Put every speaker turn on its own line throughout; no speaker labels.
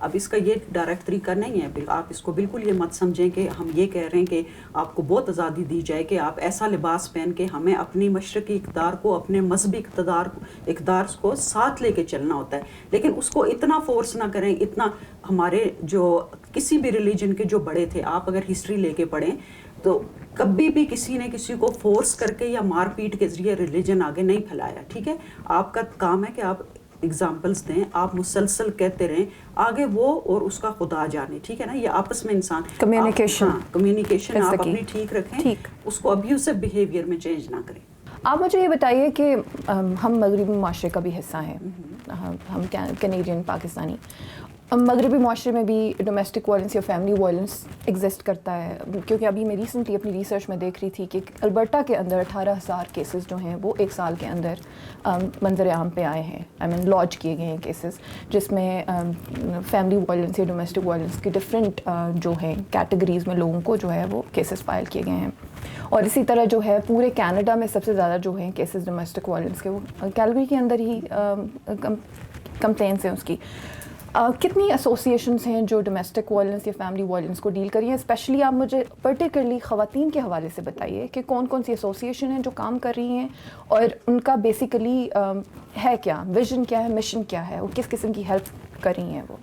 اب اس کا یہ ڈائریکٹ طریقہ نہیں ہے، آپ اس کو بالکل یہ مت سمجھیں کہ ہم یہ کہہ رہے ہیں کہ آپ کو بہت آزادی دی جائے کہ آپ ایسا لباس پہن کے ہمیں اپنی مشرقی اقدار کو، اپنے مذہبی اقدار کو ساتھ لے کے چلنا ہوتا ہے، لیکن اس کو اتنا فورس نہ کریں. اتنا ہمارے جو کسی بھی ریلیجن کے جو بڑے تھے، آپ اگر ہسٹری لے کے پڑھیں تو کبھی بھی کسی نے کسی کو فورس کر کے یا مار پیٹ کے ذریعے ریلیجن آگے نہیں پھیلایا. ٹھیک ہے، آپ کا کام ہے کہ آپ اگزامپلس دیں، آپ مسلسل کہتے رہیں، آگے وہ اور اس کا خدا جانے. ٹھیک ہے نا، یہ آپس میں انسان کمیونیکیشن آپ اپنی ٹھیک رکھیں، اس کو ابیوسو بیہیویئر میں چینج نہ کریں.
آپ مجھے یہ بتائیے کہ ہم مغربی معاشرے کا بھی حصہ ہیں، ہم کینیڈین پاکستانی. مغربی معاشرے میں بھی ڈومیسٹک وائلنس یا فیملی وائلنس ایگزسٹ کرتا ہے، کیونکہ ابھی میں ریسنٹلی اپنی ریسرچ میں دیکھ رہی تھی کہ البرٹا کے اندر 18,000 کیسز جو ہیں وہ ایک سال کے اندر منظر عام پہ آئے ہیں، لانچ کیے گئے ہیں کیسز، جس میں فیملی وائلنس یا ڈومیسٹک وائلنس کی ڈفرینٹ جو ہیں کیٹیگریز میں لوگوں کو جو ہے وہ کیسز فائل کیے گئے ہیں. اور اسی طرح جو ہے پورے کینیڈا میں سب سے زیادہ جو ہیں کیسز ڈومیسٹک وائلنس کے وہ کیلگری کے اندر ہی کمپلینس ہیں اس کی. کتنی ایسوسیشنز ہیں جو ڈومیسٹک وائلنس یا فیملی وائلنس کو ڈیل کری ہیں؟ اسپیشلی آپ مجھے پرٹیکولرلی خواتین کے حوالے سے بتائیے کہ کون کون سی ایسوسیشن ہیں جو کام کر رہی ہیں، اور ان کا بیسیکلی ہے کیا، ویژن کیا ہے، مشن کیا ہے، وہ کس قسم کی ہیلپ کر رہی ہیں وہ.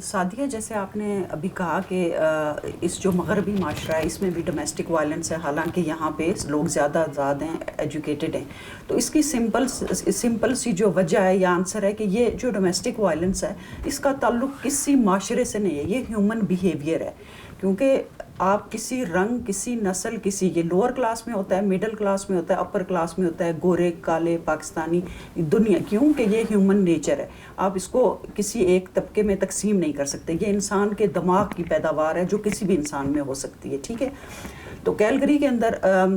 سعدیہ، جیسے آپ نے ابھی کہا کہ اس جو مغربی معاشرہ ہے اس میں بھی ڈومیسٹک وائلنس ہے، حالانکہ یہاں پہ لوگ زیادہ آزاد ہیں، ایجوکیٹڈ ہیں. تو اس کی سمپل سی جو وجہ ہے یا آنسر ہے کہ یہ جو ڈومیسٹک وائلنس ہے اس کا تعلق کسی معاشرے سے نہیں ہے، یہ ہیومن بیہیویئر ہے. کیونکہ آپ کسی رنگ، کسی نسل، کسی یہ لوور کلاس میں ہوتا ہے، مڈل کلاس میں ہوتا ہے، اپر کلاس میں ہوتا ہے، گورے، کالے، پاکستانی، دنیا، کیونکہ یہ ہیومن نیچر ہے. آپ اس کو کسی ایک طبقے میں تقسیم نہیں کر سکتے. یہ انسان کے دماغ کی پیداوار ہے جو کسی بھی انسان میں ہو سکتی ہے. ٹھیک ہے، تو کیلگری کے اندر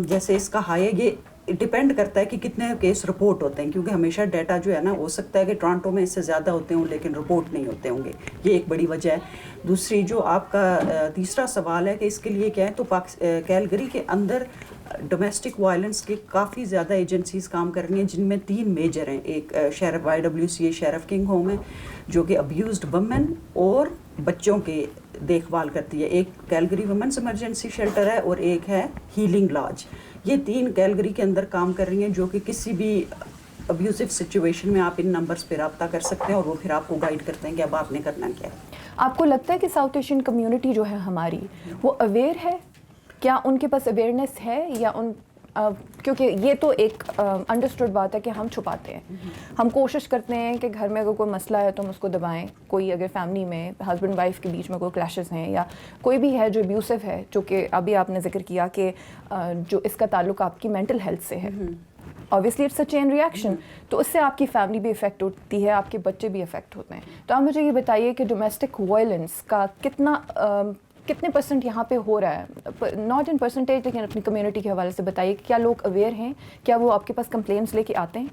جیسے اس کا ہائی، یہ ڈپینڈ کرتا ہے کہ کتنے کیس رپورٹ ہوتے ہیں، کیونکہ ہمیشہ ڈیٹا جو ہے نا، ہو سکتا ہے کہ ٹورانٹو میں اس سے زیادہ ہوتے ہوں لیکن رپورٹ نہیں ہوتے ہوں گے. یہ ایک بڑی وجہ ہے. دوسری جو آپ کا تیسرا سوال ہے کہ اس کے لیے کیا ہے، تو کیلگری کے اندر ڈومیسٹک وائلنس کے کافی زیادہ ایجنسیز کام کر رہی ہیں، جن میں 3 میجر ہیں. ایک شیرف YWCA شیرف کنگ ہوم ہے جو کہ ابیوزڈ ویمن اور بچوں کے دیکھ بھال کرتی ہے. ایک کیلگری ویمنس ایمرجنسی شیلٹر ہے اور ایک ہے ہیلنگ لاج. یہ 3 کیلگری کے اندر کام کر رہی ہیں، جو کہ کسی بھی ابیوزو سچویشن میں آپ ان نمبرز پہ رابطہ کر سکتے ہیں اور وہ پھر آپ کو گائیڈ کرتے ہیں کہ اب آپ نے کرنا کیا ہے.
آپ کو لگتا ہے کہ ساؤتھ ایشین کمیونٹی جو ہے ہماری وہ اویئر ہے؟ کیا ان کے پاس اویئرنیس ہے، یا کیونکہ یہ تو ایک انڈرسٹوڈ بات ہے کہ ہم چھپاتے ہیں، ہم کوشش کرتے ہیں کہ گھر میں اگر کوئی مسئلہ ہے تو ہم اس کو دبائیں. کوئی اگر فیملی میں ہسبینڈ وائف کے بیچ میں کوئی کلیشز ہیں یا کوئی بھی ہے جو ابیوسو ہے، جو کہ ابھی آپ نے ذکر کیا کہ جو اس کا تعلق آپ کی مینٹل ہیلتھ سے ہے، obviously it's a chain reaction, تو اس سے آپ کی فیملی بھی افیکٹ ہوتی ہے، آپ کے بچے بھی افیکٹ ہوتے ہیں. تو آپ مجھے یہ بتائیے کہ ڈومیسٹک وائلنس کا کتنے پرسنٹ یہاں پہ ہو رہا ہے، ناٹ ان پرسنٹیج لیکن اپنی کمیونٹی کے حوالے سے بتائیے. کیا لوگ اویئر ہیں؟ کیا وہ آپ کے پاس کمپلینٹس لے کے آتے ہیں؟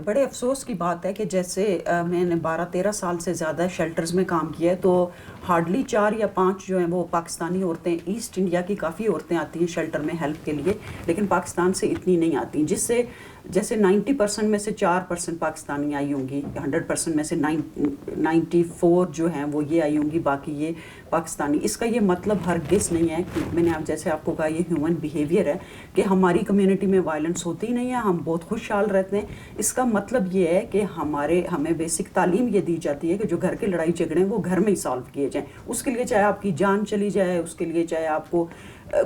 بڑے افسوس کی بات ہے کہ جیسے میں نے 12-13 سال سے زیادہ شیلٹرز میں کام کیا ہے، تو ہارڈلی 4 یا 5 جو ہیں وہ پاکستانی عورتیں، ایسٹ انڈیا کی کافی عورتیں آتی ہیں شیلٹر میں ہیلپ کے لیے، لیکن پاکستان سے اتنی نہیں آتی. جس سے جیسے 90% میں سے 4% پاکستانی آئی ہوں گی، 100% میں سے 94 جو ہیں وہ یہ آئی ہوں گی، باقی یہ پاکستانی. اس کا یہ مطلب ہرگز نہیں ہے کہ میں نے جیسے آپ کو کہا یہ ہیومن بیہیویئر ہے کہ ہماری کمیونٹی میں وائلنس ہوتی ہی نہیں ہے، ہم بہت خوشحال رہتے ہیں. اس کا مطلب یہ ہے کہ ہمیں بیسک تعلیم یہ دی جاتی ہے کہ جو گھر کے لڑائی جھگڑے ہیں وہ گھر میں ہی سالو کیے جائیں. اس کے لیے چاہے آپ کی جان چلی جائے، اس کے لیے چاہے آپ کو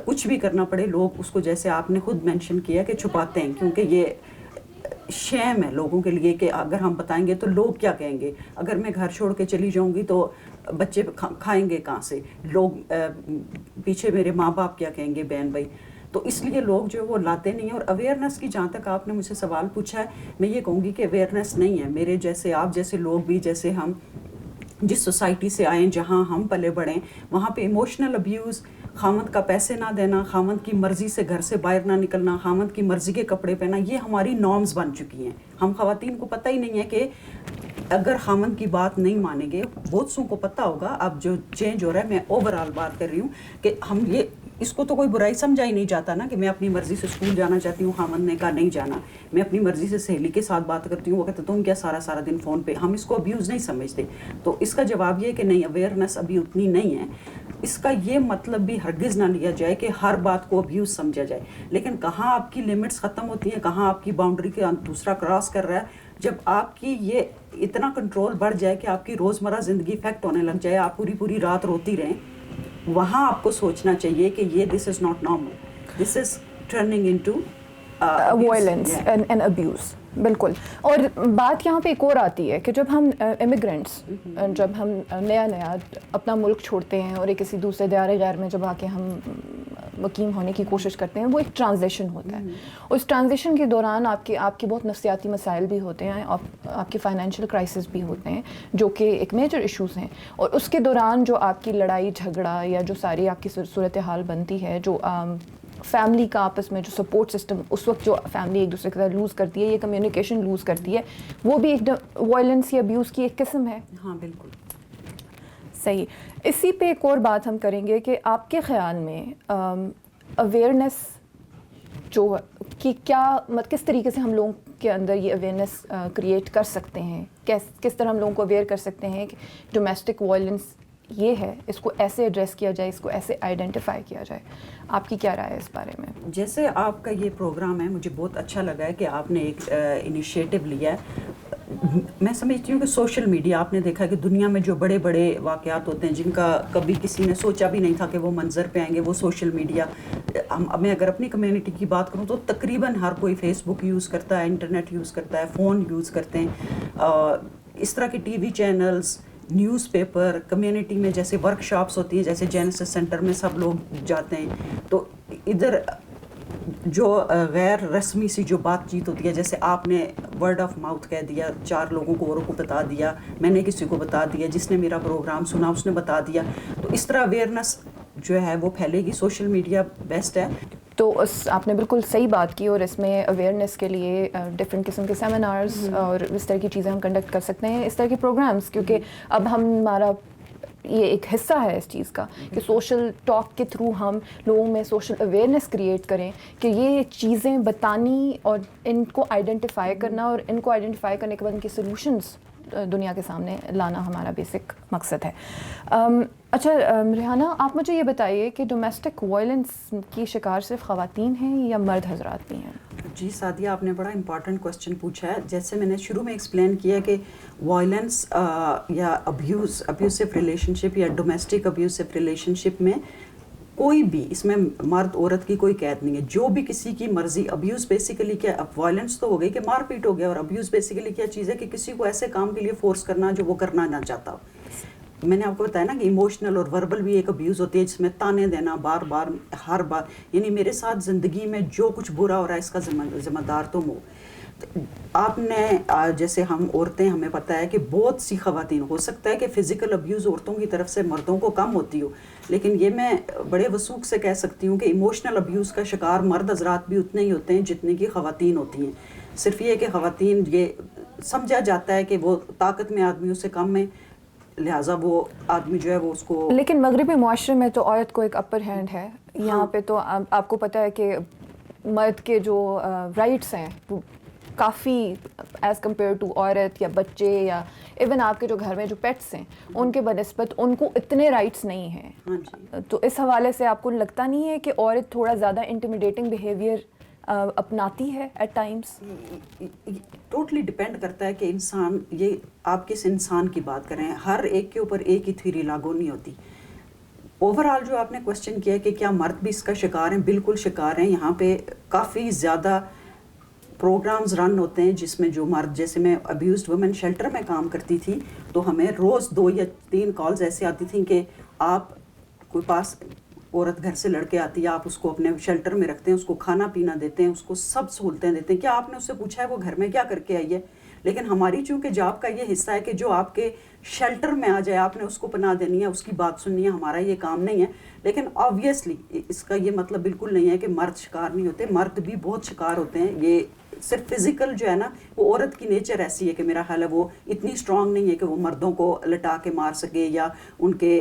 کچھ بھی کرنا پڑے، لوگ اس کو جیسے آپ نے خود مینشن کیا کہ چھپاتے ہیں، کیونکہ یہ شیم ہے لوگوں کے لیے کہ اگر ہم بتائیں گے تو لوگ کیا کہیں گے. اگر میں گھر چھوڑ کے چلی جاؤں گی تو بچے کھائیں گے کہاں سے، لوگ پیچھے میرے ماں باپ کیا کہیں گے، بہن بھائی. تو اس لیے لوگ جو وہ لاتے نہیں ہیں. اور اویئرنیس کی جہاں تک آپ نے مجھ سے سوال پوچھا ہے، میں یہ کہوں گی کہ اویئرنیس نہیں ہے. میرے جیسے آپ جیسے لوگ بھی، جیسے ہم جس سوسائٹی سے آئیں، جہاں ہم پلے بڑھیں، وہاں پہ ایموشنل ابیوز، خامند کا پیسے نہ دینا، خامند کی مرضی سے گھر سے باہر نہ نکلنا، خامند کی مرضی کے کپڑے پہنا، یہ ہماری نارمز بن چکی ہیں. ہم خواتین کو پتہ ہی نہیں ہے کہ اگر خامند کی بات نہیں مانیں گے، بہت سو کو پتہ ہوگا. اب جو چینج ہو رہا ہے، میں اوور آل بات کر رہی ہوں کہ ہم یہ اس کو تو کوئی برائی سمجھا ہی نہیں جاتا نا کہ میں اپنی مرضی سے اسکول جانا چاہتی ہوں، خامند نے کہا نہیں جانا، میں اپنی مرضی سے سہیلی کے ساتھ بات کرتی ہوں، وہ کہتے تم کیا سارا سارا دن فون پہ. ہم اس کو ابیوز نہیں سمجھتے. تو اس کا جواب یہ ہے کہ نہیں، اویئرنیس ابھی اتنی نہیں ہے. اس کا یہ مطلب بھی ہرگز نہ لیا جائے کہ ہر بات کو ابیوز سمجھا جائے، لیکن کہاں آپ کی لمٹس ختم ہوتی ہیں، کہاں آپ کی باؤنڈری کے دوسرا کراس کر رہا ہے. جب آپ کی یہ اتنا کنٹرول بڑھ جائے کہ آپ کی روزمرہ زندگی افیکٹ ہونے لگ جائے، آپ پوری پوری رات روتی رہیں، وہاں آپ کو سوچنا چاہیے کہ یہ this is not normal, this is turning into
violence and abuse. بالکل. اور بات یہاں پہ ایک اور آتی ہے کہ جب ہم امیگرینٹس، جب ہم نیا اپنا ملک چھوڑتے ہیں اور ایک کسی دوسرے دیار غیر میں جب آ کے ہم مقیم ہونے کی کوشش کرتے ہیں، وہ ایک ٹرانزیشن ہوتا ہے. اس ٹرانزیشن کے دوران آپ کے بہت نفسیاتی مسائل بھی ہوتے ہیں، آپ کے فائنینشیل کرائسس بھی ہوتے ہیں جو کہ ایک میجر ایشوز ہیں. اور اس کے دوران جو آپ کی لڑائی جھگڑا یا جو ساری آپ کی صورتحال بنتی ہے، جو فیملی کا آپس میں جو سپورٹ سسٹم اس وقت جو فیملی ایک دوسرے کے ساتھ لوز کرتی ہے، یہ کمیونیکیشن لوز کرتی ہے، وہ بھی ایک وائلنس یا ابیوز کی ایک قسم ہے.
ہاں بالکل
صحیح. اسی پہ ایک اور بات ہم کریں گے کہ آپ کے خیال میں اویئرنیس جو کہ کیا کس طریقے سے ہم لوگوں کے اندر یہ اویئرنیس کریٹ کر سکتے ہیں، کس طرح ہم لوگوں کو اویئر کر سکتے ہیں کہ ڈومیسٹک وائلنس یہ ہے، اس کو ایسے ایڈریس کیا جائے، اس کو ایسے آئیڈینٹیفائی کیا جائے. آپ کی کیا رائے ہے اس بارے میں؟
جیسے آپ کا یہ پروگرام ہے، مجھے بہت اچھا لگا ہے کہ آپ نے ایک انیشیٹو لیا ہے. میں سمجھتی ہوں کہ سوشل میڈیا، آپ نے دیکھا کہ دنیا میں جو بڑے بڑے واقعات ہوتے ہیں جن کا کبھی کسی نے سوچا بھی نہیں تھا کہ وہ منظر پہ آئیں گے، وہ سوشل میڈیا. میں اگر اپنی کمیونٹی کی بات کروں تو تقریباً ہر کوئی فیس بک یوز کرتا ہے، انٹرنیٹ یوز کرتا ہے، فون یوز کرتے ہیں. اس طرح کے T V channels, news paper, community میں جیسے ورک شاپس ہوتی ہیں، جیسے جینیسس سینٹر میں سب لوگ جاتے ہیں. تو ادھر جو غیر رسمی سی جو بات چیت ہوتی ہے، جیسے آپ نے ورڈ آف ماؤتھ کہہ دیا، 4 لوگوں کو اوروں کو بتا دیا، میں نے کسی کو بتا دیا، جس نے میرا پروگرام سنا اس نے بتا دیا. تو اس طرح اویئرنیس جو ہے وہ پھیلے گی. سوشل میڈیا بیسٹ ہے.
تو آپ نے بالکل صحیح بات کی، اور اس میں اویئرنیس کے لیے ڈفرینٹ قسم کے سیمینارز اور اس طرح کی چیزیں ہم کنڈکٹ کر سکتے ہیں، اس طرح کے پروگرامز، کیونکہ اب ہمارا یہ ایک حصہ ہے اس چیز کا کہ سوشل ٹاک کے تھرو ہم لوگوں میں سوشل اویئرنیس کریٹ کریں کہ یہ چیزیں بتانی اور ان کو آئیڈینٹیفائی کرنا، اور ان کو آئیڈینٹیفائی کرنے کے بعد ان کے سلوشنز دنیا کے سامنے لانا ہمارا بیسک مقصد ہے. اچھا ریحانہ، آپ مجھے یہ بتائیے کہ ڈومیسٹک وائلنس کی شکار صرف خواتین ہیں یا مرد حضرات بھی ہیں؟
جی سعدیہ، آپ نے بڑا امپورٹنٹ کوسچن پوچھا ہے. جیسے میں نے شروع میں ایکسپلین کیا کہ وائلنس یا ابیوسو ریلیشن شپ یا ڈومیسٹک ابیوسو ریلیشن شپ میں کوئی بھی، اس میں مرد عورت کی کوئی قید نہیں ہے. جو بھی کسی کی مرضی، ابیوز بیسیکلی کیا، اب وائلنس تو ہو گئی کہ مار پیٹ ہو گیا، اور ابیوز بیسیکلی کیا چیز ہے کہ کسی کو ایسے کام کے لیے فورس کرنا جو وہ کرنا نہ چاہتا. میں نے آپ کو بتایا نا کہ ایموشنل اور وربل بھی ایک ابیوز ہوتی ہے، جس میں تانے دینا بار بار ہر بار، یعنی میرے ساتھ زندگی میں جو کچھ برا ہو رہا ہے اس کا ذمہ دار تم ہو. آپ نے جیسے ہم عورتیں، ہمیں پتہ ہے کہ بہت سی خواتین، ہو سکتا ہے کہ فزیکل ابیوز عورتوں کی طرف سے مردوں کو کم ہوتی ہو، لیکن یہ میں بڑے وثوق سے کہہ سکتی ہوں کہ ایموشنل ابیوز کا شکار مرد حضرات بھی اتنے ہی ہوتے ہیں جتنے کی خواتین ہوتی ہیں. صرف یہ کہ خواتین، یہ سمجھا جاتا ہے کہ وہ طاقت میں آدمیوں سے کم ہے، لہٰذا وہ آدمی جو ہے وہ اس کو.
لیکن مغربی معاشرے میں تو عورت کو ایک اپر ہینڈ ہے. یہاں پہ تو آپ کو پتہ ہے کہ مرد کے جو رائٹس ہیں وہ کافی ایز کمپیئر ٹو عورت یا بچے یا ایون آپ کے جو گھر میں جو پیٹس ہیں ان کے بنسبت ان کو اتنے رائٹس نہیں ہیں. تو اس حوالے سے آپ کو لگتا نہیں ہے کہ عورت تھوڑا زیادہ انٹیمیڈیٹنگ بیہیویئر اپناتی ہے ایٹ ٹائمس؟
ٹوٹلی ڈپینڈ کرتا ہے کہ انسان، یہ آپ کس انسان کی بات کریں، ہر ایک کے اوپر ایک ہی تھیوری لاگو نہیں ہوتی. اوور آل جو آپ نے کوشچن کیا ہے کہ کیا مرد بھی اس کا شکار ہیں، بالکل شکار ہیں. یہاں پہ کافی زیادہ پروگرامز رن ہوتے ہیں جس میں جو مرد، جیسے میں ابیوزڈ وومن شیلٹر میں کام کرتی تھی تو ہمیں روز 2 یا 3 کالز ایسے آتی تھیں کہ آپ کوئی پاس عورت گھر سے لڑکے آتی ہے، آپ اس کو اپنے شیلٹر میں رکھتے ہیں، اس کو کھانا پینا دیتے ہیں، اس کو سب سہولتیں دیتے ہیں. کیا آپ نے اس سے پوچھا ہے وہ گھر میں کیا کر کے آئی ہے؟ لیکن ہماری چونکہ جاب کا یہ حصہ ہے کہ جو آپ کے شیلٹر میں آ جائے آپ نے اس کو پناہ دینی ہے، اس کی بات سننی ہے، ہمارا یہ کام نہیں ہے. لیکن آبویسلی اس کا یہ مطلب بالکل نہیں ہے کہ مرد شکار نہیں ہوتے، مرد بھی بہت شکار ہوتے ہیں. یہ صرف فزیکل جو ہے نا، وہ عورت کی نیچر ایسی ہے کہ میرا خیال ہے وہ اتنی اسٹرانگ نہیں ہے کہ وہ مردوں کو لٹا کے مار سکے یا ان کے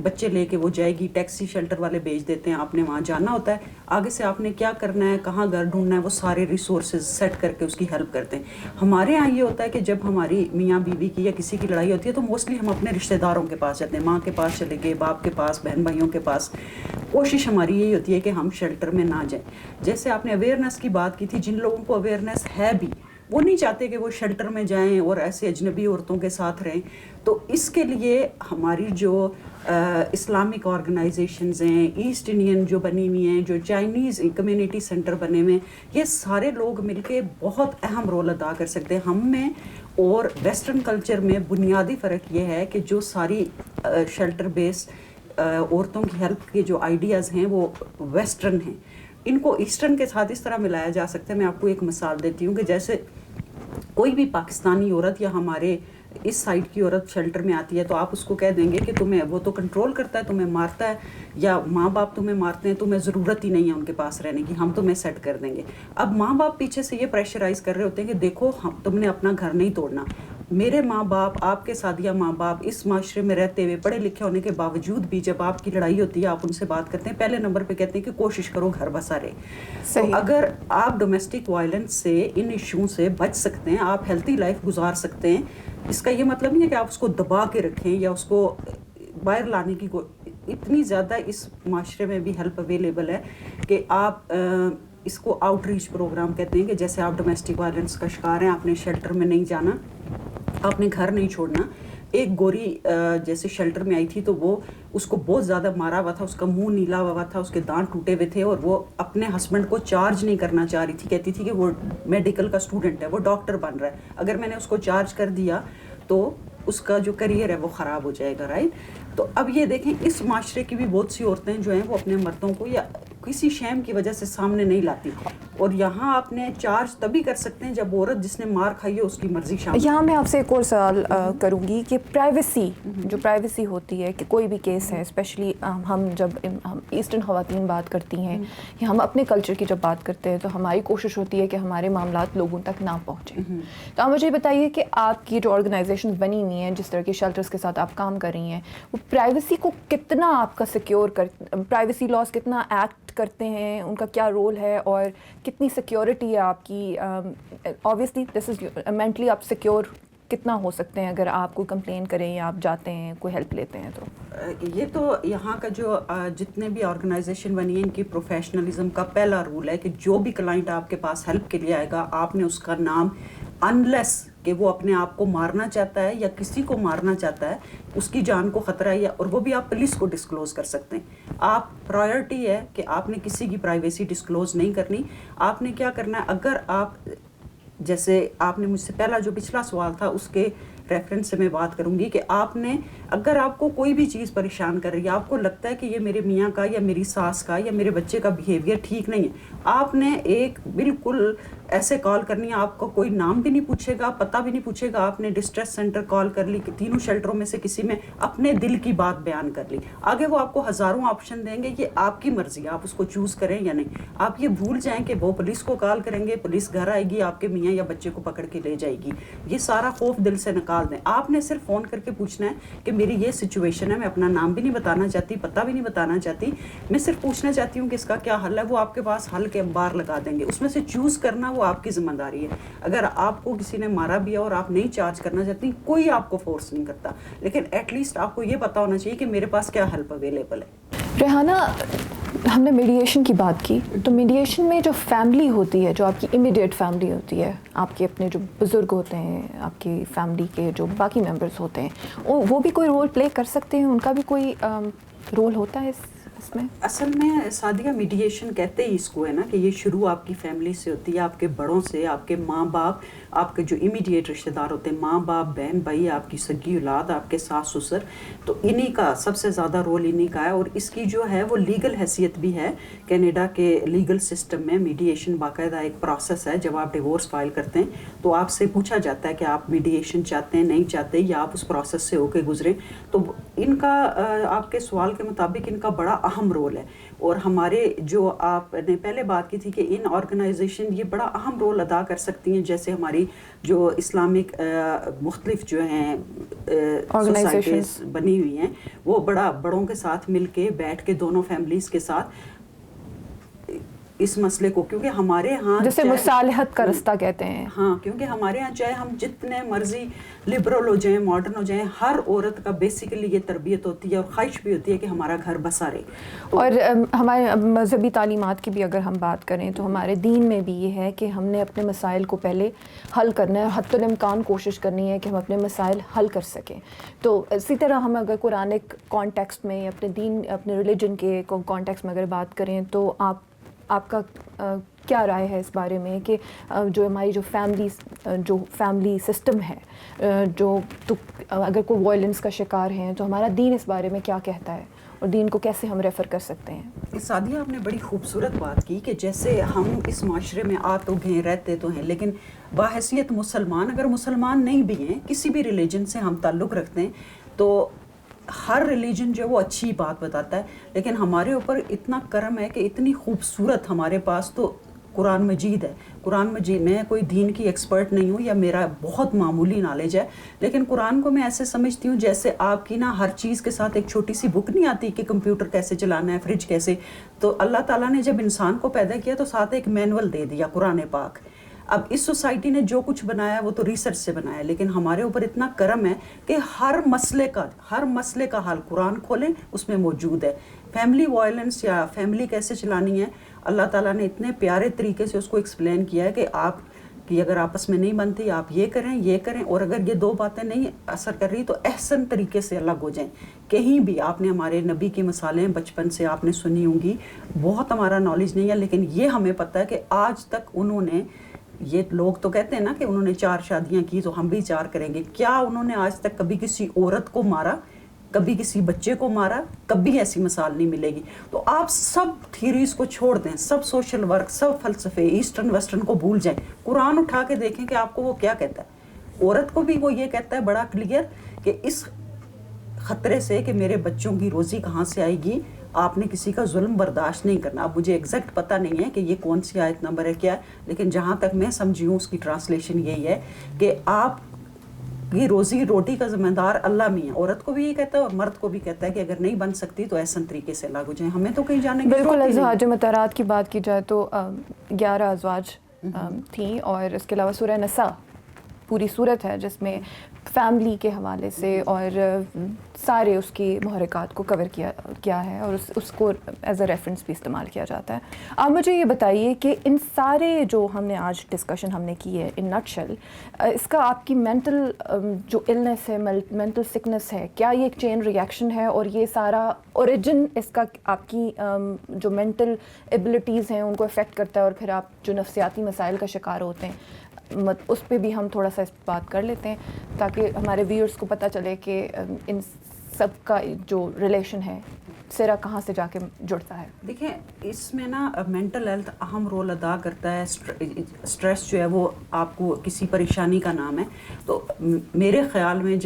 بچے لے کے وہ جائے گی, ٹیکسی شیلٹر والے بھیج دیتے ہیں, آپ نے وہاں جانا ہوتا ہے, آگے سے آپ نے کیا کرنا ہے, کہاں گھر ڈھونڈنا ہے, وہ سارے ریسورسز سیٹ کر کے اس کی ہیلپ کرتے ہیں. ہمارے یہاں یہ ہوتا ہے کہ جب ہماری میاں بیوی کی یا کسی کی لڑائی ہوتی ہے تو موسٹلی ہم اپنے رشتہ داروں کے پاس جاتے ہیں, ماں کے پاس چلے گئے, باپ کے پاس, بہن بھائیوں کے پاس. کوشش ہماری یہی ہوتی ہے کہ ہم شیلٹر میں نہ جائیں. جیسے آپ نے اویئرنیس کی بات کی تھی, جن لوگوں کو اویئرنیس ہے بھی وہ نہیں چاہتے کہ وہ شیلٹر میں جائیں اور ایسے اجنبی عورتوں کے ساتھ رہیں. تو اس کے لیے ہماری جو اسلامک آرگنائزیشنز ہیں, ایسٹ انڈین جو بنی ہوئی ہیں, جو چائنیز کمیونٹی سینٹر بنے ہوئے ہیں, یہ سارے لوگ مل کے بہت اہم رول ادا کر سکتے ہیں. ہم میں اور ویسٹرن کلچر میں بنیادی فرق یہ ہے کہ جو ساری شیلٹر بیس عورتوں کی ہیلپ کے جو آئیڈیاز ہیں وہ ویسٹرن ہیں, ان کو ایسٹرن کے ساتھ اس طرح ملایا جا سکتا ہے. میں آپ کو ایک مثال دیتی ہوں کہ جیسے کوئی بھی پاکستانی عورت یا ہمارے اس سائڈ کی عورت شیلٹر میں آتی ہے تو آپ اس کو کہہ دیں گے کہ تمہیں وہ تو کنٹرول کرتا ہے, تمہیں مارتا ہے, یا ماں باپ تمہیں مارتے ہیں, تمہیں ضرورت ہی نہیں ہے ان کے پاس رہنے کی, ہم تمہیں سیٹ کر دیں گے. اب ماں باپ پیچھے سے یہ پریشرائز کر رہے ہوتے ہیں کہ دیکھو تم نے اپنا گھر نہیں توڑنا. میرے ماں باپ, آپ کے سادیہ ماں باپ اس معاشرے میں رہتے ہوئے پڑھے لکھے ہونے کے باوجود بھی جب آپ کی لڑائی ہوتی ہے آپ ان سے بات کرتے ہیں, پہلے نمبر پہ کہتے ہیں کہ کوشش کرو گھر بسا رہے. تو اگر آپ ڈومیسٹک وائلنس سے, ان ایشو سے بچ سکتے ہیں, آپ ہیلتھی لائف گزار سکتے ہیں. اس کا یہ مطلب نہیں ہے کہ آپ اس کو دبا کے رکھیں یا اس کو باہر لانے کی اتنی زیادہ اس معاشرے میں بھی ہیلپ اویلیبل ہے کہ آپ اس کو آؤٹ ریچ پروگرام کہتے ہیں کہ جیسے آپ ڈومیسٹک وائلنس کا شکار ہیں, آپ نے شیلٹر میں نہیں جانا, آپ نے گھر نہیں چھوڑنا. ایک گوری جیسے شیلٹر میں آئی تھی تو وہ اس کو بہت زیادہ مارا ہوا تھا, اس کا منہ نیلا ہوا تھا, اس کے دانت ٹوٹے ہوئے تھے, اور وہ اپنے ہسبینڈ کو چارج نہیں کرنا چاہ رہی تھی. کہتی تھی کہ وہ میڈیکل کا اسٹوڈنٹ ہے, وہ ڈاکٹر بن رہا ہے, اگر میں نے اس کو چارج کر دیا تو اس کا جو کریئر ہے وہ خراب ہو جائے گا, رائٹ. تو اب یہ دیکھیں اس معاشرے کی بھی بہت سی عورتیں جو ہیں وہ اپنے مردوں کو یا کسی شیم کی وجہ سے سامنے نہیں لاتی, اور یہاں آپ نے چارج تبھی کر سکتے ہیں جب عورت جس نے مار کھائی ہے اس کی مرضی شامل.
یہاں میں آپ سے ایک اور سوال کروں گی کہ پرائیویسی, جو پرائیویسی ہوتی ہے کہ کوئی بھی کیس ہے, اسپیشلی ہم جب ہم ایسٹرن خواتین بات کرتی ہیں یا ہم اپنے کلچر کی جب بات کرتے ہیں تو ہماری کوشش ہوتی ہے کہ ہمارے معاملات لوگوں تک نہ پہنچیں. تو آپ مجھے بتائیے کہ آپ کی جو آرگنائزیشنز بنی ہوئی ہیں, جس طرح کے شیلٹرز کے ساتھ آپ کام کر رہی ہیں, وہ پرائیویسی کو کتنا آپ کا سیکیور پرائیویسی لاز کتنا ایکٹ کرتے ہیں, ان کا کیا رول ہے, اور کتنی سیکیورٹی ہے آپ کی. obviously this is mentally آپ سیکیور کتنا ہو سکتے ہیں اگر آپ کوئی کمپلین کریں یا آپ جاتے ہیں کوئی ہیلپ لیتے ہیں؟ تو
یہ تو یہاں کا جو جتنے بھی آرگنائزیشن بنی ہیں ان کی پروفیشنلزم کا پہلا رول ہے کہ جو بھی کلائنٹ آپ کے پاس ہیلپ کے لیے آئے گا آپ نے اس کا نام, انلیس کہ وہ اپنے آپ کو مارنا چاہتا ہے یا کسی کو مارنا چاہتا ہے, اس کی جان کو خطرہ ہے, اور وہ بھی آپ پولیس کو ڈسکلوز کر سکتے ہیں. آپ پرائیورٹی ہے کہ آپ نے کسی کی پرائیویسی ڈسکلوز نہیں کرنی. آپ نے کیا کرنا ہے, اگر آپ جیسے آپ نے مجھ سے پہلا جو پچھلا سوال تھا اس کے ریفرنس سے میں بات کروں گی کہ آپ نے, اگر آپ کو کوئی بھی چیز پریشان کر رہی ہے, آپ کو لگتا ہے کہ یہ میرے میاں کا یا میری ساس کا یا میرے بچے کا بیہیویئر ٹھیک نہیں ہے, آپ نے ایک بالکل ایسے کال کرنی ہے, آپ کو کوئی نام بھی نہیں پوچھے گا, پتہ بھی نہیں پوچھے گا, آپ نے ڈسٹریس سینٹر کال کر لی, تینوں شیلٹروں میں سے کسی میں اپنے دل کی بات بیان کر لی. آگے وہ آپ کو ہزاروں آپشن دیں گے, یہ آپ کی مرضی ہے, آپ اس کو چوز کریں یا نہیں. آپ یہ بھول جائیں کہ وہ پولیس کو کال کریں گے, پولیس گھر آئے گی, آپ کے میاں یا بچے کو پکڑ کے لے جائے گی. یہ سارا خوف دل سے نکال دیں. آپ نے صرف فون کر کے پوچھنا ہے کہ میری یہ سچویشن ہے, میں اپنا نام بھی نہیں بتانا چاہتی, پتہ بھی نہیں بتانا چاہتی, میں صرف پوچھنا چاہتی ہوں کہ اس کا کیا حل ہے. وہ آپ کے پاس حل کے انبار لگا دیں گے, اس میں سے چوز کرنا وہ آپ کی ذمہ داری ہے. اگر آپ کو کسی نے مارا بھی ہے اور آپ نہیں چارج کرنا چاہتی, کوئی آپ کو فورس نہیں کرتا, لیکن ایٹ لیسٹ آپ کو یہ پتا ہونا چاہیے کہ میرے پاس کیا ہیلپ اویلیبل ہے.
ریحانہ, ہم نے میڈیشن کی بات کی, تو میڈیشن میں جو فیملی ہوتی ہے, جو آپ کی امیڈیٹ فیملی ہوتی ہے, آپ کے اپنے جو بزرگ ہوتے ہیں, آپ کی فیملی کے جو باقی ممبرس ہوتے ہیں, وہ بھی کوئی رول پلے کر سکتے ہیں, ان کا بھی کوئی رول ہوتا ہے اس میں؟
اصل میں سادیہ میڈیشن کہتے ہی اس کو ہے نا کہ یہ شروع آپ کی فیملی سے ہوتی ہے, آپ کے بڑوں سے, آپ کے ماں باپ, آپ کے جو امیڈیٹ رشتہ دار ہوتے ہیں, ماں باپ, بہن بھائی, آپ کی سگی اولاد, آپ کے ساس سسر, تو انہی کا سب سے زیادہ رول انہی کا ہے. اور اس کی جو ہے وہ لیگل حیثیت بھی ہے. کینیڈا کے لیگل سسٹم میں میڈیشن باقاعدہ ایک پروسیس ہے. جب آپ ڈیورس فائل کرتے ہیں تو آپ سے پوچھا جاتا ہے کہ آپ میڈیشن چاہتے ہیں, نہیں چاہتے, یا آپ اس پروسیس سے ہو کے گزریں. تو ان کا آپ کے سوال کے مطابق ان کا بڑا اہم رول ہے. اور ہمارے جو آپ نے پہلے بات کی تھی کہ ان آرگنائزیشن یہ بڑا اہم رول ادا کر سکتی ہیں, جیسے ہماری جو اسلامک مختلف جو ہیں سوسائٹیز بنی ہوئی ہیں, وہ بڑوں کے ساتھ مل کے بیٹھ کے دونوں فیملیز کے ساتھ اس مسئلے کو, کیونکہ ہمارے ہاں
جسے مصالحت کا رستہ کہتے ہیں,
ہاں کیونکہ ہمارے ہاں چاہے ہم جتنے مرضی لبرل ہو جائیں, ماڈرن ہو جائیں, ہر عورت کا بیسیکلی یہ تربیت ہوتی ہے اور خواہش بھی ہوتی ہے کہ ہمارا گھر بسا رہے.
اور ہمارے مذہبی تعلیمات کی بھی اگر ہم بات کریں تو ہمارے دین میں بھی یہ ہے کہ ہم نے اپنے مسائل کو پہلے حل کرنا ہے, حتی الامکان کوشش کرنی ہے کہ ہم اپنے مسائل حل کر سکیں. تو اسی طرح ہم اگر قرآنک کانٹیکسٹ میں اپنے دین اپنے ریلیجن کے کانٹیکسٹ میں اگر بات کریں تو آپ کا کیا رائے ہے اس بارے میں کہ جو ہماری جو فیملی سسٹم ہے, جو تو اگر کوئی وائلنس کا شکار ہیں تو ہمارا دین اس بارے میں کیا کہتا ہے اور دین کو کیسے ہم ریفر کر سکتے ہیں؟
سعدیہ آپ نے بڑی خوبصورت بات کی کہ جیسے ہم اس معاشرے میں آ تو گئے رہتے تو ہیں, لیکن باحیثیت مسلمان اگر مسلمان نہیں بھی ہیں, کسی بھی ریلیجن سے ہم تعلق رکھتے ہیں, تو ہر ریلیجن جو وہ اچھی بات بتاتا ہے, لیکن ہمارے اوپر اتنا کرم ہے کہ اتنی خوبصورت ہمارے پاس تو قرآن مجید ہے. قرآن مجید میں کوئی دین کی ایکسپرٹ نہیں ہوں یا میرا بہت معمولی نالج ہے, لیکن قرآن کو میں ایسے سمجھتی ہوں جیسے آپ کی نا ہر چیز کے ساتھ ایک چھوٹی سی بک نہیں آتی کہ کمپیوٹر کیسے چلانا ہے, فریج کیسے. تو اللہ تعالیٰ نے جب انسان کو پیدا کیا تو ساتھ ایک مینول دے دیا, قرآن پاک. اب اس سوسائٹی نے جو کچھ بنایا وہ تو ریسرچ سے بنایا, لیکن ہمارے اوپر اتنا کرم ہے کہ ہر مسئلے کا حل قرآن کھولیں اس میں موجود ہے. فیملی وائلنس یا فیملی کیسے چلانی ہے, اللہ تعالیٰ نے اتنے پیارے طریقے سے اس کو ایکسپلین کیا ہے کہ آپ کی اگر آپس میں نہیں بنتی آپ یہ کریں, اور اگر یہ دو باتیں نہیں اثر کر رہی تو احسن طریقے سے الگ ہو جائیں. کہیں بھی آپ نے ہمارے نبی کی مثالیں بچپن سے آپ نے سنی ہوں گی, بہت ہمارا نالج نہیں ہے, لیکن یہ ہمیں پتہ ہے کہ آج تک انہوں نے, یہ لوگ تو کہتے ہیں نا کہ انہوں نے 4 شادیاں کی تو ہم بھی 4 کریں گے, کیا انہوں نے آج تک کبھی کسی عورت کو مارا, کبھی کسی بچے کو مارا؟ کبھی ایسی مثال نہیں ملے گی. تو آپ سب تھیریز کو چھوڑ دیں, سب سوشل ورک, سب فلسفے ایسٹرن ویسٹرن کو بھول جائیں, قرآن اٹھا کے دیکھیں کہ آپ کو وہ کیا کہتا ہے. عورت کو بھی وہ یہ کہتا ہے بڑا کلیئر کہ اس خطرے سے کہ میرے بچوں کی روزی کہاں سے آئے گی, آپ نے کسی کا ظلم برداشت نہیں کرنا. اب مجھے ایگزیکٹ پتہ نہیں ہے کہ یہ کون سی آیت نمبر ہے کیا ہے, لیکن جہاں تک میں سمجھی ہوں اس کی ٹرانسلیشن یہی ہے کہ آپ یہ روزی روٹی کا ذمہ دار اللہ میں ہے. عورت کو بھی یہ کہتا ہے اور مرد کو بھی کہتا ہے کہ اگر نہیں بن سکتی تو احسن طریقے سے الگ ہو جائیں, ہمیں تو کہیں جانے کی ضرورت
بالکل.
نہیں.
ازواج مطہرات کی بات کی جائے تو 11 ازواج تھیں, اور اس کے علاوہ سورہ نساء پوری صورت ہے جس میں فیملی کے حوالے سے اور سارے اس کی محرکات کو کور کیا ہے, اور اس کو ایز اے ریفرنس بھی استعمال کیا جاتا ہے. آپ مجھے یہ بتائیے کہ ان سارے جو ہم نے آج ڈسکشن ہم نے کی ہے ان نٹ شیل, اس کا آپ کی مینٹل جو النس ہے, مینٹل سکنس ہے, کیا یہ ایک چین ریئیکشن ہے, اور یہ سارا اوریجن اس کا آپ کی جو مینٹل ایبلٹیز ہیں ان کو افیکٹ کرتا ہے, اور پھر آپ جو نفسیاتی مسائل کا شکار ہوتے ہیں اس پہ بھی ہم تھوڑا سا اس بات کر لیتے ہیں تاکہ ہمارے ویورز کو پتہ چلے کہ ان سب کا جو ریلیشن ہے سرا کہاں سے جا کے جڑتا ہے.
دیکھیں اس میں نا مینٹل ہیلتھ اہم رول ادا کرتا ہے. اسٹریس جو ہے وہ آپ کو کسی پریشانی کا نام ہے, تو میرے خیال میں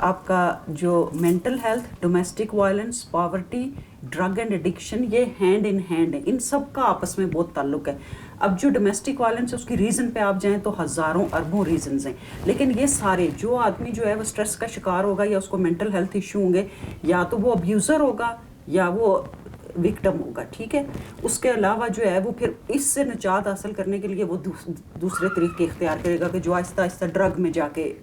آپ کا جو mental health, domestic violence, poverty, drug and addiction, یہ ہینڈ ان ہینڈ ہے, ان سب کا آپس میں بہت تعلق ہے. اب جو ڈومیسٹک وائلنس ہے اس کی ریزن پہ آپ جائیں تو ہزاروں اربوں ریزنز ہیں, لیکن یہ سارے جو آدمی جو ہے وہ اسٹریس کا شکار ہوگا یا اس کو مینٹل ہیلتھ ایشو ہوں گے, یا تو وہ ابیوزر ہوگا یا وہ وکٹم ہوگا, ٹھیک ہے. اس کے علاوہ جو ہے وہ پھر اس سے نجات حاصل کرنے کے لیے وہ دوسرے طریقے اختیار کرے گا کہ جو آہستہ آہستہ ڈرگ میں جا کے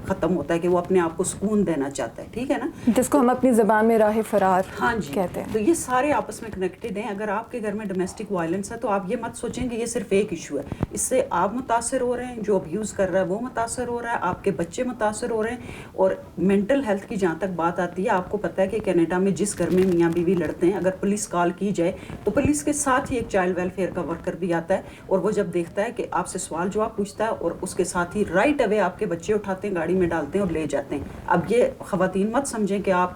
ختم ہوتا ہے, کہ وہ اپنے آپ کو سکون دینا چاہتا ہے, ٹھیک ہے نا,
جس کو ہم اپنی زبان میں راہ فرار
ہاں جی
کہتے ہیں.
تو یہ سارے آپس میں کنیکٹڈ ہیں. اگر آپ کے گھر میں ڈومیسٹک وائلنس ہے تو آپ یہ مت سوچیں کہ یہ صرف ایک ایشو ہے, اس سے آپ متاثر ہو رہے ہیں, جو ابیوز کر رہا ہے وہ متاثر ہو رہا ہے, آپ کے بچے متاثر ہو رہے ہیں. اور مینٹل ہیلتھ کی جہاں تک بات آتی ہے, آپ کو پتہ ہے کہ کینیڈا میں جس گھر میں میاں بیوی لڑتے ہیں, اگر پولیس کال کی جائے تو پولیس کے ساتھ ہی ایک چائلڈ ویلفیئر کا ورکر بھی آتا ہے, اور وہ جب دیکھتا ہے کہ آپ سے سوال جواب پوچھتا ہے اور اس کے ساتھ ہی رائٹ اوے آپ کے بچے اٹھاتے ہیں, گاڑی میں ڈالتے ہیں اور لے جاتے ہیں. اب یہ خواتین مت سمجھیں کہ آپ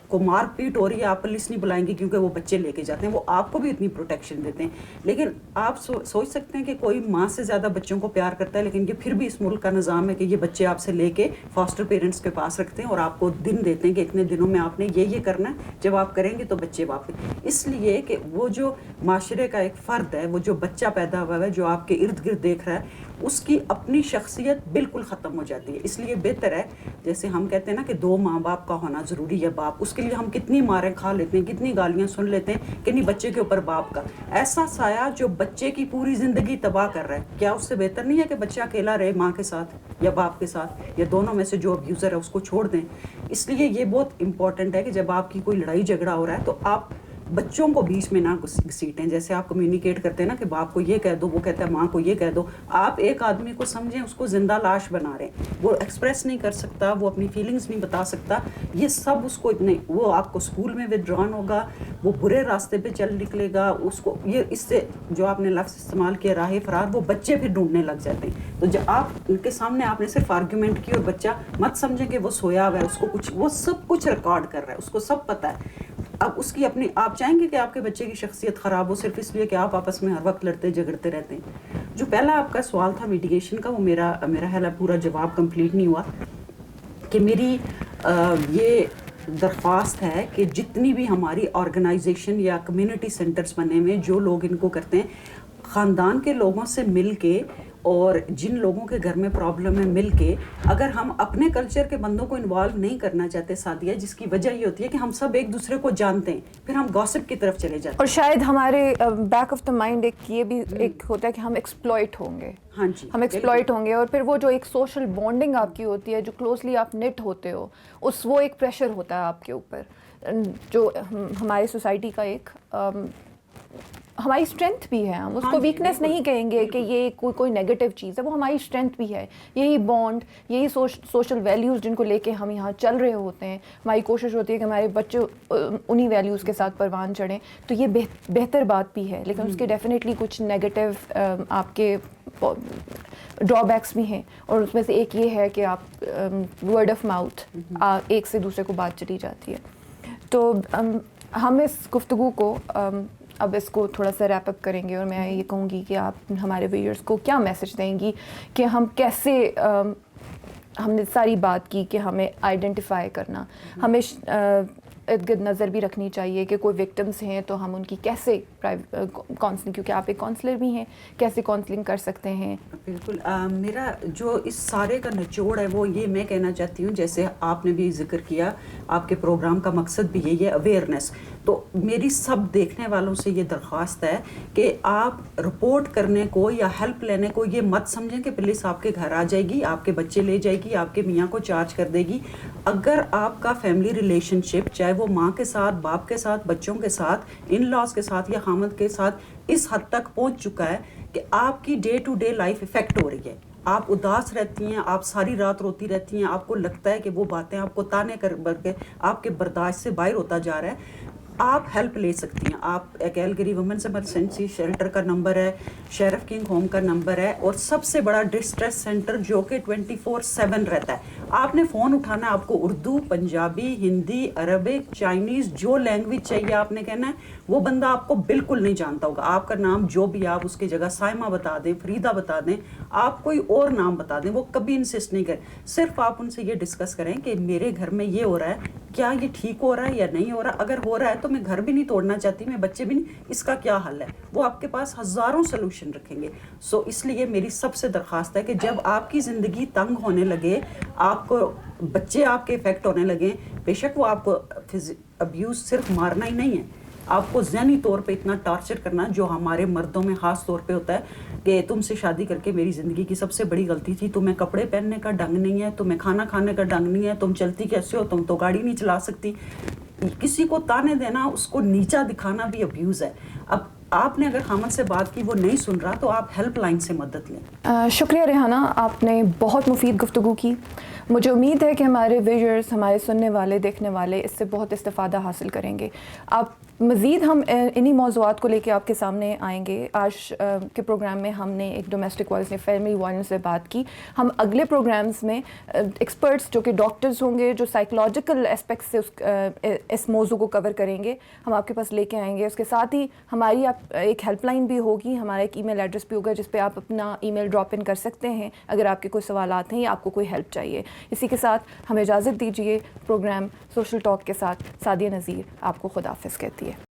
کو مار پیٹ ہو رہی ہے آپ پولیس نہیں بلائیں گے کیونکہ وہ بچے لے کے جاتے ہیں, وہ آپ کو بھی اتنی پروٹیکشن دیتے ہیں. لیکن آپ سوچ سکتے ہیں کہ کوئی ماں سے زیادہ بچوں کو پیار کرتا ہے, لیکن یہ پھر بھی اس ملک کا نظام ہے کہ یہ بچے آپ سے لے کے فاسٹر پیرنٹس کے پاس رکھتے ہیں اور آپ کو دن دیتے ہیں کہ اتنے دنوں میں آپ نے یہ کرنا ہے, جب آپ کریں گے تو بچے واپس. اس لیے کہ وہ جو معاشرے کا ایک فرد ہے, وہ جو بچہ پیدا ہوا ہے, جو آپ کے ارد گرد دیکھ رہا ہے, اس کی اپنی شخصیت بالکل ختم ہو جاتی ہے. اس لیے بہتر ہے, جیسے ہم کہتے ہیں نا کہ 2 ماں باپ کا ہونا ضروری ہے, باپ, اس کے لیے ہم کتنی ماریں کھا لیتے ہیں, کتنی گالیاں سن لیتے ہیں کہ نہیں بچے کے اوپر باپ کا ایسا سایہ جو بچے کی پوری زندگی تباہ کر رہا ہے. کیا اس سے بہتر نہیں ہے کہ بچہ اکیلا رہے ماں کے ساتھ یا باپ کے ساتھ, یا دونوں میں سے جو ابیوزر ہے اس کو چھوڑ دیں. اس لیے یہ بہت امپورٹنٹ ہے کہ جب آپ کی کوئی لڑائی جھگڑا ہو رہا ہے تو آپ بچوں کو بیچ میں نہ گھسیٹیں. جیسے آپ کمیونیکیٹ کرتے ہیں نا کہ باپ کو یہ کہہ دو, وہ کہتا ہے ماں کو یہ کہہ دو, آپ ایک آدمی کو سمجھیں اس کو زندہ لاش بنا رہے ہیں, وہ ایکسپریس نہیں کر سکتا, وہ اپنی فیلنگز نہیں بتا سکتا. یہ سب اس کو اتنے, وہ آپ کو اسکول میں ودڈران ہوگا, وہ برے راستے پہ چل نکلے گا, اس کو یہ اس سے جو آپ نے لفظ استعمال کیا راہ فرار, وہ بچے پھر ڈھونڈنے لگ جاتے ہیں. تو جب آپ ان کے سامنے آپ نے صرف آرگیومنٹ کی اور بچہ مت سمجھیں کہ وہ سویا ہوا ہے, اس کو کچھ, وہ سب کچھ ریکارڈ کر رہا ہے, اس کو سب پتہ ہے. اب اس کی اپنی, آپ چاہیں گے کہ آپ کے بچے کی شخصیت خراب ہو صرف اس لیے کہ آپ آپس میں ہر وقت لڑتے جھگڑتے رہتے ہیں. جو پہلا آپ کا سوال تھا میڈییشن کا, وہ میرا خیال ہے پورا جواب کمپلیٹ نہیں ہوا. کہ میری یہ درخواست ہے کہ جتنی بھی ہماری آرگنائزیشن یا کمیونٹی سینٹرز بنے ہوئے, جو لوگ ان کو کرتے ہیں, خاندان کے لوگوں سے مل کے اور جن لوگوں کے گھر میں پرابلم ہے مل کے, اگر ہم اپنے کلچر کے بندوں کو انوالو نہیں کرنا چاہتے سعدیہ, جس کی وجہ یہ ہوتی ہے کہ ہم سب ایک دوسرے کو جانتے ہیں, پھر ہم گاسپ کی طرف چلے جاتے ہیں.
اور شاید ہمارے بیک آف دا مائنڈ ایک یہ بھی ایک ہوتا ہے کہ ہم ایکسپلوئٹ ہوں گے.
ہاں جی,
ہم ایکسپلوئٹ ہوں گے, اور پھر وہ جو ایک سوشل بانڈنگ آپ کی ہوتی ہے, جو کلوزلی آپ نٹ ہوتے ہو, وہ ایک پریشر ہوتا ہے آپ کے اوپر, جو ہماری سوسائٹی کا ایک ہماری اسٹرینتھ بھی ہے. ہم اس کو ویکنیس نہیں کہیں گے کہ یہ کوئی نیگیٹو چیز ہے, وہ ہماری اسٹرینتھ بھی ہے. یہی بانڈ, یہی سوشل ویلیوز جن کو لے کے ہم یہاں چل رہے ہوتے ہیں, ہماری کوشش ہوتی ہے کہ ہمارے بچے انہی ویلیوز کے ساتھ پروان چڑھیں. تو یہ بہتر بات بھی ہے, لیکن اس کے ڈیفینیٹلی کچھ نیگیٹو آپ کے ڈرا بیکس بھی ہیں, اور اس میں سے ایک یہ ہے کہ آپ ورڈ آف ماؤتھ, ایک سے دوسرے کو بات چلی جاتی ہے. تو ہم اس گفتگو کو اب اس کو تھوڑا سا ریپ اپ کریں گے, اور میں یہ کہوں گی کہ آپ ہمارے ویورز کو کیا میسج دیں گی کہ ہم کیسے, ہم نے ساری بات کی کہ ہمیں آئیڈینٹیفائی کرنا, ہمیں ارد گرد نظر بھی رکھنی چاہیے کہ کوئی وکٹمس ہیں تو ہم ان کی کیسے کاؤنسلنگ, کیونکہ آپ ایک کاؤنسلر بھی ہیں, کیسے کاؤنسلنگ کر سکتے ہیں.
بالکل, میرا جو اس سارے کا نچوڑ ہے وہ یہ میں کہنا چاہتی ہوں, جیسے آپ نے بھی ذکر کیا, آپ کے پروگرام کا مقصد بھی یہی ہے اویئرنیس. تو میری سب دیکھنے والوں سے یہ درخواست ہے کہ آپ رپورٹ کرنے کو یا ہیلپ لینے کو یہ مت سمجھیں کہ پولیس آپ کے گھر آ جائے گی, آپ کے بچے لے جائے گی, آپ کے میاں کو چارج کر دے گی. اگر آپ کا فیملی ریلیشن شپ, چاہے وہ ماں کے ساتھ, باپ کے ساتھ, بچوں کے ساتھ, ان لاز کے ساتھ یا خامد کے ساتھ اس حد تک پہنچ چکا ہے کہ آپ کی day to day life affect ہو رہی ہے, آپ اداس رہتی ہیں, آپ ساری رات روتی رہتی ہیں, آپ کو لگتا ہے کہ وہ باتیں آپ کو تانے کر کے آپ کے برداشت سے باہر ہوتا جا رہا ہے, آپ ہیلپ لے سکتی ہیں. آپ کیلگری وومنس ایمرجنسی شیلٹر کا نمبر ہے, شیرف کنگ ہوم کا نمبر ہے, اور سب سے بڑا ڈسٹریس سینٹر جو کہ 24/7 رہتا ہے. آپ نے فون اٹھانا ہے, آپ کو اردو, پنجابی, ہندی, عربک, چائنیز, جو لینگویج چاہیے آپ نے کہنا ہے. وہ بندہ آپ کو بالکل نہیں جانتا ہوگا, آپ کا نام جو بھی, آپ اس کی جگہ سائمہ بتا دیں, فریدہ بتا دیں, آپ کوئی اور نام بتا دیں, وہ کبھی انسسٹ نہیں کریں. صرف آپ ان سے یہ ڈسکس کریں کہ میرے گھر میں یہ ہو رہا ہے, کیا یہ ٹھیک ہو رہا ہے یا نہیں ہو رہا. اگر ہو رہا ہے تو میں گھر بھی نہیں توڑنا چاہتی, میں بچے بھی نہیں, اس کا کیا حل ہے. وہ آپ کے پاس ہزاروں سلوشن رکھیں گے. سو اس لیے میری سب سے درخواست ہے کہ جب آپ کی زندگی تنگ ہونے لگے, آپ کو بچے آپ کے افیکٹ ہونے لگے, بے شک وہ آپ کو ابیوز صرف مارنا ہی نہیں ہے, آپ کو ذہنی طور پہ اتنا ٹارچر کرنا, جو ہمارے مردوں میں خاص طور پہ ہوتا ہے کہ تم سے شادی کر کے میری زندگی کی سب سے بڑی غلطی تھی, تمہیں کپڑے پہننے کا ڈنگ نہیں ہے, تمہیں کھانا کھانے کا ڈنگ نہیں ہے, تم چلتی کیسے ہو, تم تو گاڑی نہیں چلا سکتی. کسی کو تانے دینا, اس کو نیچا دکھانا بھی ابیوز ہے. اب آپ نے اگر خامد سے بات کی, وہ نہیں سن رہا, تو آپ ہیلپ لائن سے مدد لیں.
شکریہ ریحانہ, آپ نے بہت مفید گفتگو کی, مجھے امید ہے کہ ہمارے ویورز، ہمارے سننے والے، دیکھنے والے اس سے بہت استفادہ حاصل کریں گے. آپ مزید ہم انہی موضوعات کو لے کے آپ کے سامنے آئیں گے. آج کے پروگرام میں ہم نے ایک ڈومیسٹک وائلنس یا فیملی وائلنس سے بات کی. ہم اگلے پروگرامز میں ایکسپرٹس جو کہ ڈاکٹرز ہوں گے، جو سائیکولوجیکل اسپیکٹس سے اس موضوع کو کور کریں گے، ہم آپ کے پاس لے کے آئیں گے. اس کے ساتھ ہی ہماری ایک ہیلپ لائن بھی ہوگی، ہمارا ایک ای میل ایڈریس بھی ہوگا جس پہ آپ اپنا ای میل ڈراپ ان کر سکتے ہیں اگر آپ کے کوئی سوالات ہیں یا آپ کو کوئی ہیلپ چاہیے. اسی کے ساتھ ہمیں اجازت دیجیے. پروگرام سوشل ٹاک کے ساتھ سعدیہ نذیر آپ کو خدا حافظ کہتی ہے.